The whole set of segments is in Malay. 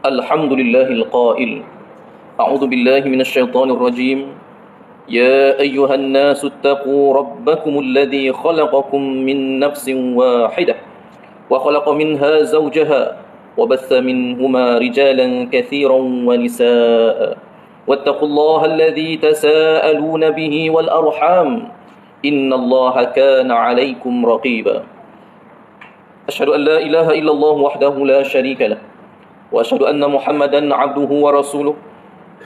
الحمد لله القائل أعوذ بالله من الشيطان الرجيم يا أيها الناس اتقوا ربكم الذي خلقكم من نفس واحدة وخلق منها زوجها وبث منهما رجالا كثيرا ونساء واتقوا الله الذي تساءلون به والأرحام إن الله كان عليكم رقيبا أشهد أن لا إله إلا الله وحده لا شريك له وأشهد أن محمدا عبده ورسوله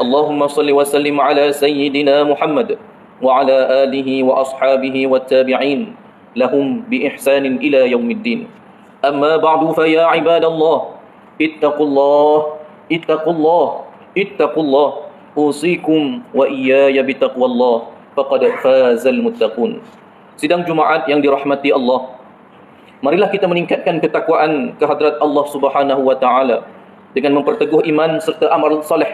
اللهم صل وسلم على سيدنا محمد وعلى آله وأصحابه والتابعين لهم بإحسان إلى يوم الدين أما بعد فيا عباد الله اتقوا الله اتقوا الله اتقوا الله أوصيكم وإياي بتقوى الله فقد فاز المتقون. Sidang Jumaat yang dirahmati Allah, marilah kita meningkatkan ketakwaan kehadrat Allah Subhanahu wa taala dengan memperteguh iman serta amal soleh,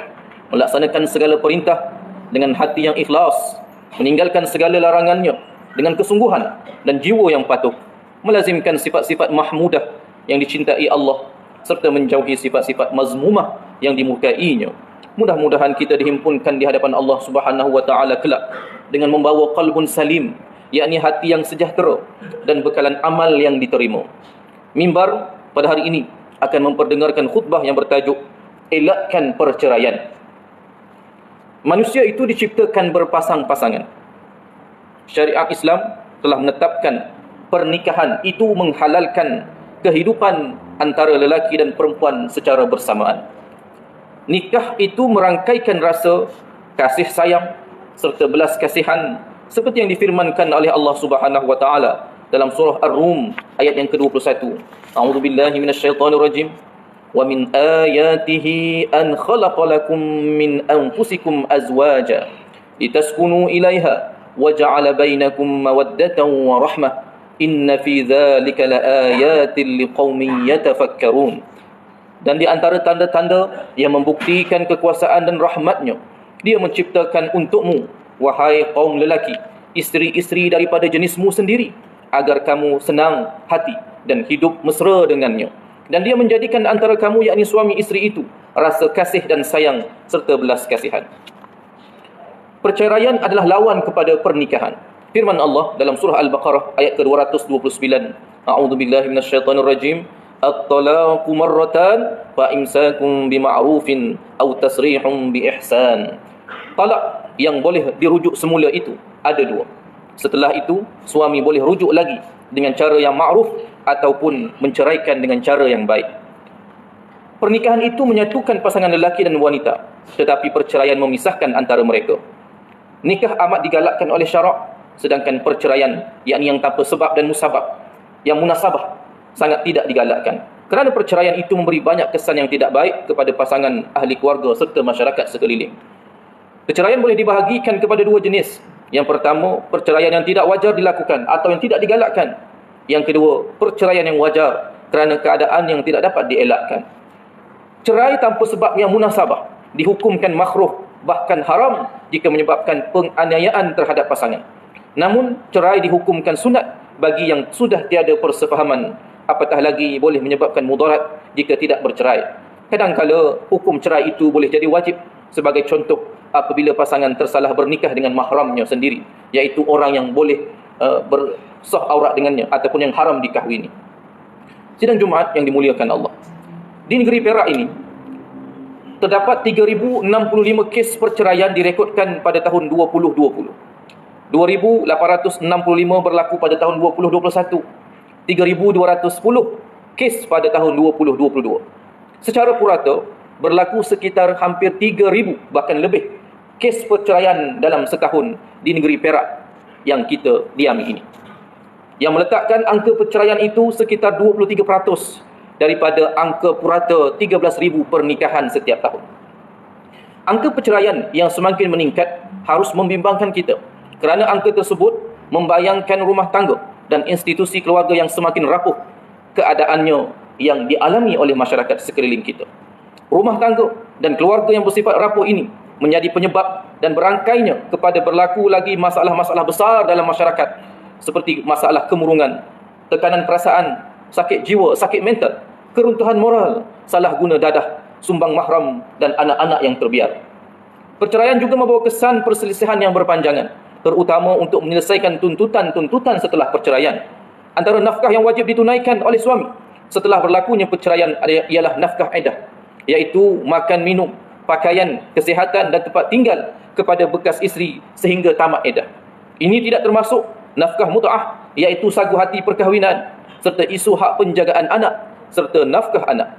melaksanakan segala perintah dengan hati yang ikhlas, meninggalkan segala larangannya dengan kesungguhan dan jiwa yang patuh, melazimkan sifat-sifat mahmudah yang dicintai Allah serta menjauhi sifat-sifat mazmumah yang dimurkainya. Mudah-mudahan kita dihimpunkan di hadapan Allah Subhanahu wa taala kelak dengan membawa qalbun salim, yakni hati yang sejahtera dan bekalan amal yang diterima. Mimbar pada hari ini akan memperdengarkan khutbah yang bertajuk Elakkan Perceraian. Manusia itu diciptakan berpasang-pasangan. Syariat Islam telah menetapkan pernikahan itu menghalalkan kehidupan antara lelaki dan perempuan secara bersamaan. Nikah itu merangkaikan rasa kasih sayang serta belas kasihan seperti yang difirmankan oleh Allah Subhanahu wa taala dalam surah Ar-Rum ayat yang ke-21. A'udzu billahi minasyaitonir rajim. Wa min ayatihi an khalaqa lakum min anfusikum azwaja litaskunu ilaiha wa ja'ala bainakum mawaddatan wa rahmah inna fi dzalika laayatin liqaumin yatafakkarun. Dan di antara tanda-tanda yang membuktikan kekuasaan dan rahmatnya, Dia menciptakan untukmu, wahai kaum lelaki, isteri-isteri daripada jenismu sendiri, agar kamu senang hati dan hidup mesra dengannya. Dan Dia menjadikan antara kamu, yakni suami isteri itu, rasa kasih dan sayang serta belas kasihan. Perceraian adalah lawan kepada pernikahan. Firman Allah dalam surah Al-Baqarah ayat ke-229. A'udzu billahi minasyaitonir rajim. At-talaqu marratan fa imsakum bima'rufin aw tasrihum biihsan. Talak yang boleh dirujuk semula itu ada dua. Setelah itu, suami boleh rujuk lagi dengan cara yang ma'ruf ataupun menceraikan dengan cara yang baik. Pernikahan itu menyatukan pasangan lelaki dan wanita, tetapi perceraian memisahkan antara mereka. Nikah amat digalakkan oleh syarak, sedangkan perceraian, yakni yang tanpa sebab dan musabab, yang munasabah, sangat tidak digalakkan. Kerana perceraian itu memberi banyak kesan yang tidak baik kepada pasangan, ahli keluarga serta masyarakat sekeliling. Perceraian boleh dibahagikan kepada dua jenis. Yang pertama, perceraian yang tidak wajar dilakukan atau yang tidak digalakkan. Yang kedua, perceraian yang wajar kerana keadaan yang tidak dapat dielakkan. Cerai tanpa sebab yang munasabah dihukumkan makruh, bahkan haram jika menyebabkan penganiayaan terhadap pasangan. Namun, cerai dihukumkan sunat bagi yang sudah tiada persefahaman, apatah lagi boleh menyebabkan mudarat jika tidak bercerai. Kadangkala hukum cerai itu boleh jadi wajib, sebagai contoh apabila pasangan tersalah bernikah dengan mahramnya sendiri, iaitu orang yang boleh bersah aurat dengannya ataupun yang haram dikahwini. Sidang Jumaat yang dimuliakan Allah, di negeri Perak ini terdapat 3,065 kes perceraian direkodkan pada tahun 2020. 2,865 berlaku pada tahun 2021. 3,210 kes pada tahun 2022. Secara purata, berlaku sekitar hampir 3,000 bahkan lebih kes perceraian dalam setahun di negeri Perak yang kita diami ini, yang meletakkan angka perceraian itu sekitar 23% daripada angka purata 13,000 pernikahan setiap tahun. Angka perceraian yang semakin meningkat harus membimbangkan kita, kerana angka tersebut membayangkan rumah tangga dan institusi keluarga yang semakin rapuh keadaannya yang dialami oleh masyarakat sekeliling kita. Rumah tangga dan keluarga yang bersifat rapuh ini menjadi penyebab dan berangkainya kepada berlaku lagi masalah-masalah besar dalam masyarakat, seperti masalah kemurungan, tekanan perasaan, sakit jiwa, sakit mental, keruntuhan moral, salah guna dadah, sumbang mahram, dan anak-anak yang terbiar. Perceraian juga membawa kesan perselisihan yang berpanjangan, terutama untuk menyelesaikan tuntutan-tuntutan setelah perceraian. Antara nafkah yang wajib ditunaikan oleh suami setelah berlakunya perceraian ialah nafkah iddah, iaitu makan minum, pakaian, kesihatan dan tempat tinggal kepada bekas isteri sehingga tamat iddah. Ini tidak termasuk nafkah mut'ah, iaitu sagu hati perkahwinan, serta isu hak penjagaan anak serta nafkah anak.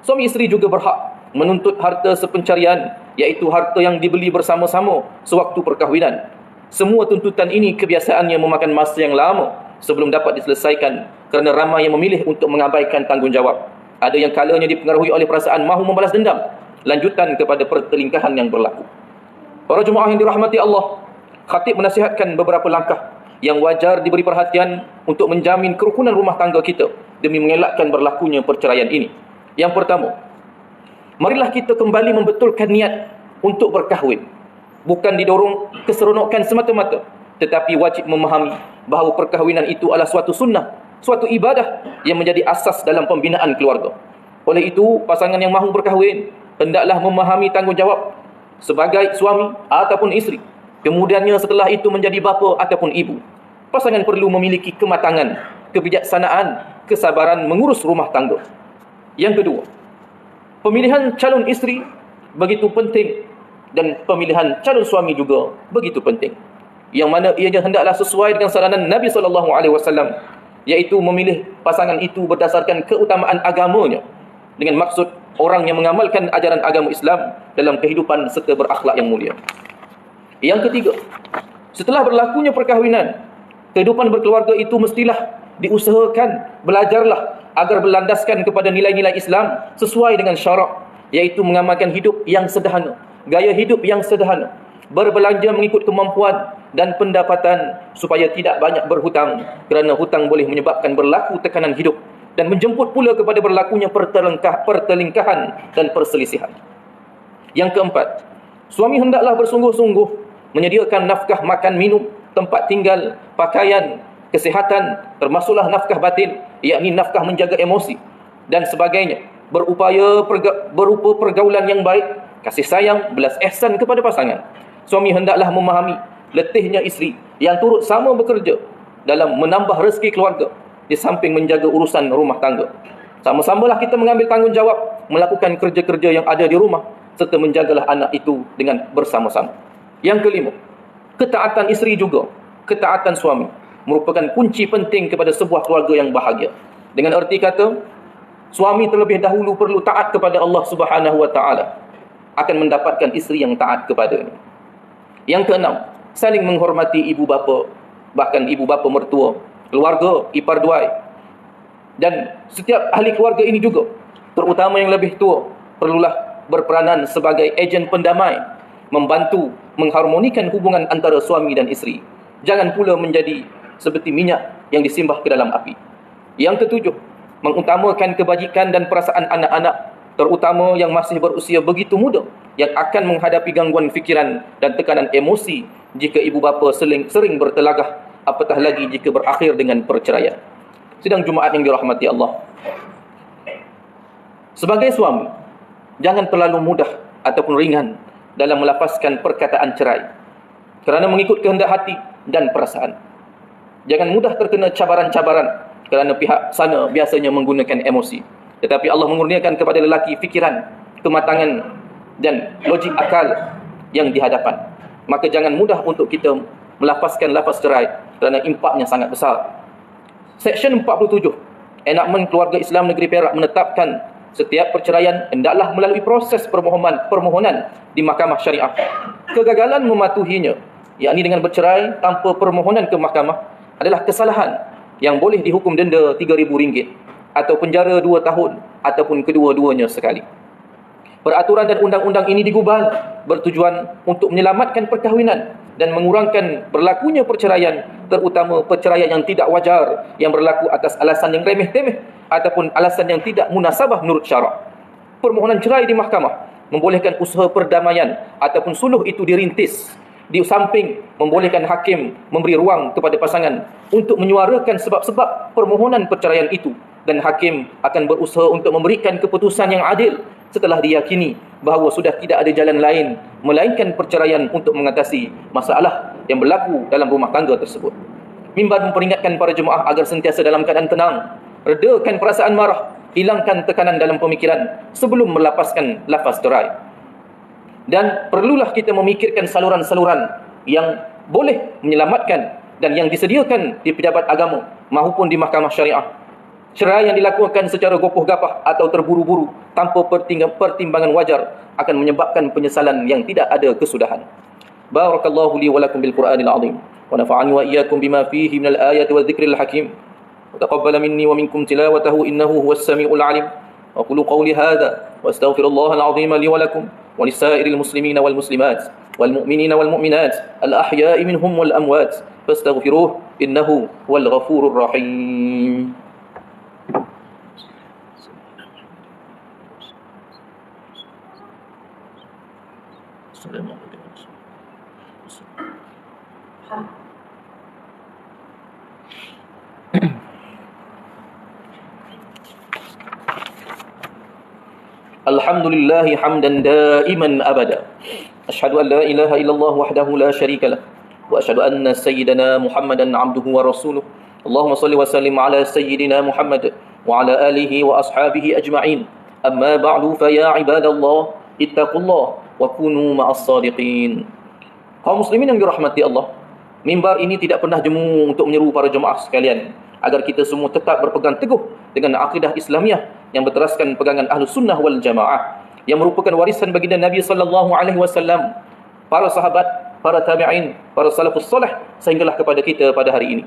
Suami isteri juga berhak menuntut harta sepencarian, iaitu harta yang dibeli bersama-sama sewaktu perkahwinan. Semua tuntutan ini kebiasaannya memakan masa yang lama sebelum dapat diselesaikan kerana ramai yang memilih untuk mengabaikan tanggungjawab. Ada yang kalanya dipengaruhi oleh perasaan mahu membalas dendam, lanjutan kepada pertelingkahan yang berlaku. Para jemaah yang dirahmati Allah, khatib menasihatkan beberapa langkah yang wajar diberi perhatian untuk menjamin kerukunan rumah tangga kita demi mengelakkan berlakunya perceraian ini. Yang pertama, marilah kita kembali membetulkan niat untuk berkahwin. Bukan didorong keseronokan semata-mata, tetapi wajib memahami bahawa perkahwinan itu adalah suatu sunnah, suatu ibadah yang menjadi asas dalam pembinaan keluarga. Oleh itu, pasangan yang mahu berkahwin hendaklah memahami tanggungjawab sebagai suami ataupun isteri. Kemudiannya setelah itu menjadi bapa ataupun ibu. Pasangan perlu memiliki kematangan, kebijaksanaan, kesabaran mengurus rumah tangga. Yang kedua, pemilihan calon isteri begitu penting dan pemilihan calon suami juga begitu penting. Yang mana ianya hendaklah sesuai dengan saranan Nabi SAW, iaitu memilih pasangan itu berdasarkan keutamaan agamanya, dengan maksud orang yang mengamalkan ajaran agama Islam dalam kehidupan serta berakhlak yang mulia. Yang ketiga, setelah berlakunya perkahwinan, kehidupan berkeluarga itu mestilah diusahakan, belajarlah agar berlandaskan kepada nilai-nilai Islam sesuai dengan syarak, iaitu mengamalkan hidup yang sederhana, gaya hidup yang sederhana, berbelanja mengikut kemampuan dan pendapatan supaya tidak banyak berhutang, kerana hutang boleh menyebabkan berlaku tekanan hidup dan menjemput pula kepada berlakunya pertelingkahan dan perselisihan. Yang keempat, suami hendaklah bersungguh-sungguh menyediakan nafkah makan minum, tempat tinggal, pakaian, kesihatan, termasuklah nafkah batin, yakni nafkah menjaga emosi dan sebagainya, berupa pergaulan yang baik, kasih sayang, belas ihsan kepada pasangan. Suami hendaklah memahami letihnya isteri yang turut sama bekerja dalam menambah rezeki keluarga di samping menjaga urusan rumah tangga. Sama-samalah kita mengambil tanggungjawab melakukan kerja-kerja yang ada di rumah serta menjagalah anak itu dengan bersama-sama. Yang kelima, ketaatan isteri juga, ketaatan suami merupakan kunci penting kepada sebuah keluarga yang bahagia. Dengan erti kata, suami terlebih dahulu perlu taat kepada Allah Subhanahu wa taala, akan mendapatkan isteri yang taat kepadanya. Yang keenam, saling menghormati ibu bapa, bahkan ibu bapa mertua, keluarga, ipar duai. Dan setiap ahli keluarga ini juga, terutama yang lebih tua, perlulah berperanan sebagai ejen pendamai, membantu mengharmonikan hubungan antara suami dan isteri. Jangan pula menjadi seperti minyak yang disimbah ke dalam api. Yang ketujuh, mengutamakan kebajikan dan perasaan anak-anak, terutama yang masih berusia begitu muda, yang akan menghadapi gangguan fikiran dan tekanan emosi jika ibu bapa sering bertelagah, apatah lagi jika berakhir dengan perceraian. Sidang Jumaat yang dirahmati Allah, sebagai suami, jangan terlalu mudah ataupun ringan dalam melafazkan perkataan cerai, kerana mengikut kehendak hati dan perasaan. Jangan mudah terkena cabaran-cabaran kerana pihak sana biasanya menggunakan emosi. Tetapi Allah mengurniakan kepada lelaki fikiran, kematangan dan logik akal yang di hadapan. Maka jangan mudah untuk kita melafazkan lafaz cerai kerana impaknya sangat besar. Seksyen 47 Enakmen Keluarga Islam Negeri Perak menetapkan setiap perceraian hendaklah melalui proses permohonan di mahkamah syariah. Kegagalan mematuhinya, yakni dengan bercerai tanpa permohonan ke mahkamah, adalah kesalahan yang boleh dihukum denda RM3,000 atau penjara 2 tahun ataupun kedua-duanya sekali. Peraturan dan undang-undang ini digubal bertujuan untuk menyelamatkan perkahwinan dan mengurangkan berlakunya perceraian, terutama perceraian yang tidak wajar yang berlaku atas alasan yang remeh-temeh ataupun alasan yang tidak munasabah menurut syarak. Permohonan cerai di mahkamah membolehkan usaha perdamaian ataupun suluh itu dirintis. Di samping membolehkan hakim memberi ruang kepada pasangan untuk menyuarakan sebab-sebab permohonan perceraian itu, dan hakim akan berusaha untuk memberikan keputusan yang adil setelah diyakini bahawa sudah tidak ada jalan lain melainkan perceraian untuk mengatasi masalah yang berlaku dalam rumah tangga tersebut. Mimbar memperingatkan para jemaah agar sentiasa dalam keadaan tenang, redakan perasaan marah, hilangkan tekanan dalam pemikiran sebelum melapaskan lafaz cerai. Dan perlulah kita memikirkan saluran-saluran yang boleh menyelamatkan dan yang disediakan di pejabat agama maupun di mahkamah syariah. Cerai yang dilakukan secara gopoh-gapah atau terburu-buru tanpa pertimbangan wajar akan menyebabkan penyesalan yang tidak ada kesudahan. Barakallahu li wa lakum bil Qur'anil azim wa nafa'ani wa iyyakum bima fihi minal ayati wa dzikril hakim. Wa taqabbala minni wa minkum tilawatahu innahu huwas samiul alim. Wa qulu qawli hadha wa astaghfirullahal azim li wa lakum wa lisairil muslimina wal muslimat wal mu'minina wal mu'minat al ahya'i minhum wal amwat fastaghfiruhu innahu wal ghafurur rahim. Alhamdulillah hamdan daiman abada. Asyhadu an la ilaha illallah wahdahu la syarika lah wa asyhadu anna sayyidana Muhammadan abduhu wa rasuluh. Allahumma salli wa sallim ala sayyidina Muhammad wa ala alihi wa ashabihi ajma'in. Amma ba'du fa ya ibadallah ittaqullah wa kunu ma'as sadiqin. Kaum muslimin yang dirahmati Allah, mimbar ini tidak pernah jemu untuk menyeru para jemaah sekalian agar kita semua tetap berpegang teguh dengan akidah Islamiah yang berteraskan pegangan Ahlus Sunnah wal Jamaah yang merupakan warisan baginda Nabi sallallahu alaihi wasallam, para sahabat, para tabi'in, para salafus salih sehinggalah kepada kita pada hari ini.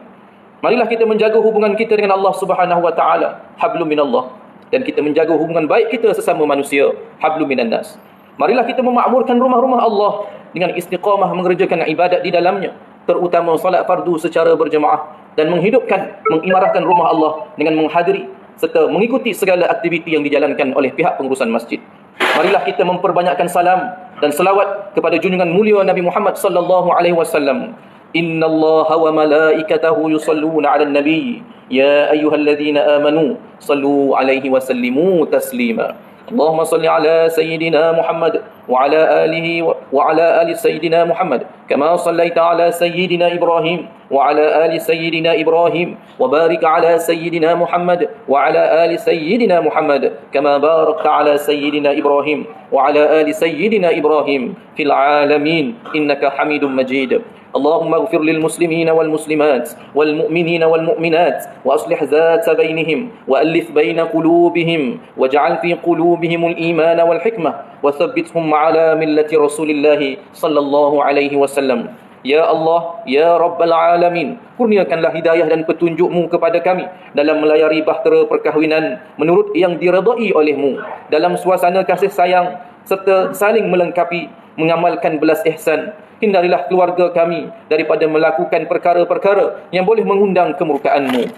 Marilah kita menjaga hubungan kita dengan Allah Subhanahu wa taala, hablum minallah, dan kita menjaga hubungan baik kita sesama manusia, hablum minan nas. Marilah kita memakmurkan rumah-rumah Allah dengan istiqamah mengerjakan ibadat di dalamnya, terutama salat fardu secara berjemaah, dan menghidupkan, mengimarahkan rumah Allah dengan menghadiri serta mengikuti segala aktiviti yang dijalankan oleh pihak pengurusan masjid. Marilah kita memperbanyakkan salam dan selawat kepada junjungan mulia Nabi Muhammad sallallahu alaihi wasallam. Innallaha wa malaikatahu yusalluna 'alan nabi ya ayyuhalladzina amanu sallu 'alaihi wa sallimu taslima. Allahumma salli ala sayyidina Muhammad wa ala alihi wa ala ali sayyidina Muhammad kama sallaita ala sayyidina Ibrahim wa ala ali sayyidina Ibrahim wa barik ala sayyidina Muhammad wa ala ali sayyidina Muhammad kama barakta ala sayyidina Ibrahim wa ala ali sayyidina Ibrahim fil alamin innaka Hamidum Majid. اللهم اغفر للمسلمين والمسلمات والمؤمنين والمؤمنات وأصلح ذات بينهم وألف بين قلوبهم واجعل في قلوبهم الإيمان والحكمة وثبتهم على ملة رسول الله صلى الله عليه وسلم. Ya Allah, Ya Rabbal Alamin, kurniakanlah hidayah dan petunjuk-Mu kepada kami dalam melayari bahtera perkahwinan menurut yang diredai oleh-Mu, dalam suasana kasih sayang serta saling melengkapi, mengamalkan belas ihsan. Hindarilah keluarga kami daripada melakukan perkara-perkara yang boleh mengundang kemurkaan-Mu.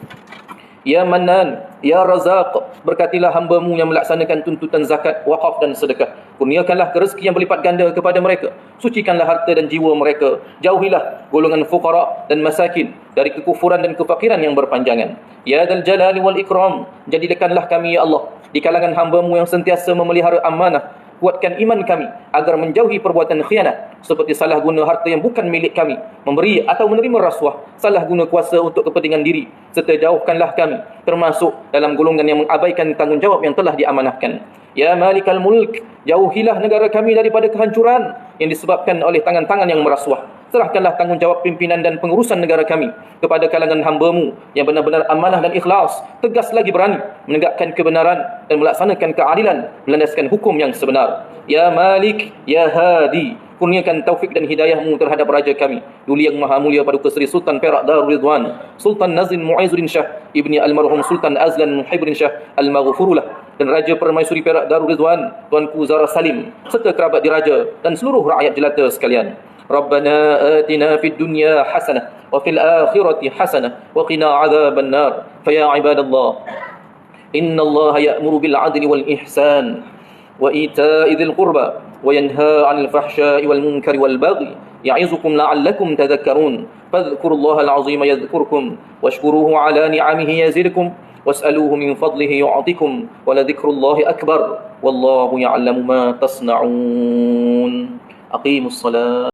Ya Mannan, Ya Razaq, berkatilah hamba-Mu yang melaksanakan tuntutan zakat, wakaf dan sedekah. Kurniakanlah rezeki yang berlipat ganda kepada mereka. Sucikanlah harta dan jiwa mereka. Jauhilah golongan fuqara dan masakin dari kekufuran dan kefakiran yang berpanjangan. Ya Dzal Jalali wal Ikram, jadikanlah kami ya Allah di kalangan hamba-Mu yang sentiasa memelihara amanah. Kuatkan iman kami agar menjauhi perbuatan khianat seperti salah guna harta yang bukan milik kami, memberi atau menerima rasuah, salah guna kuasa untuk kepentingan diri, serta jauhkanlah kami termasuk dalam golongan yang mengabaikan tanggungjawab yang telah diamanahkan. Ya Malikal Mulk, jauhilah negara kami daripada kehancuran yang disebabkan oleh tangan-tangan yang merasuah. Serahkanlah tanggungjawab pimpinan dan pengurusan negara kami kepada kalangan hamba-Mu yang benar-benar amanah dan ikhlas, tegas lagi berani menegakkan kebenaran dan melaksanakan keadilan, melandaskan hukum yang sebenar. Ya Malik, Ya Hadi, kurniakan taufik dan hidayah-Mu terhadap raja kami, Duli Yang Maha Mulia Paduka Seri Sultan Perak Darul Ridwan, Sultan Nazrin Mu'izzuddin Shah ibni almarhum Sultan Azlan Muhibrin Shah Al-Maghfurullah, dan Raja Permaisuri Perak Darul Ridwan Tuanku Zara Salim serta kerabat diraja dan seluruh rakyat jelata sekalian. Rabbana atina fid dunya hasanah wa fil akhirati hasanah wa qina adzaban nar. Fa ya ibadallah, innallaha ya'muru bil 'adli wal ihsan wa ita'i dzil qurba wa yanha 'anil fahsya'i wal munkari wal baghi ya'izukum la'allakum tadhakkarun. Fadhkurullahal 'azima yadhkurkum washkuruhu 'ala ni'amihi yazidkum واسألوه من فضله يعطكم ولذكر الله أكبر والله يعلم ما تصنعون أقيموا الصلاة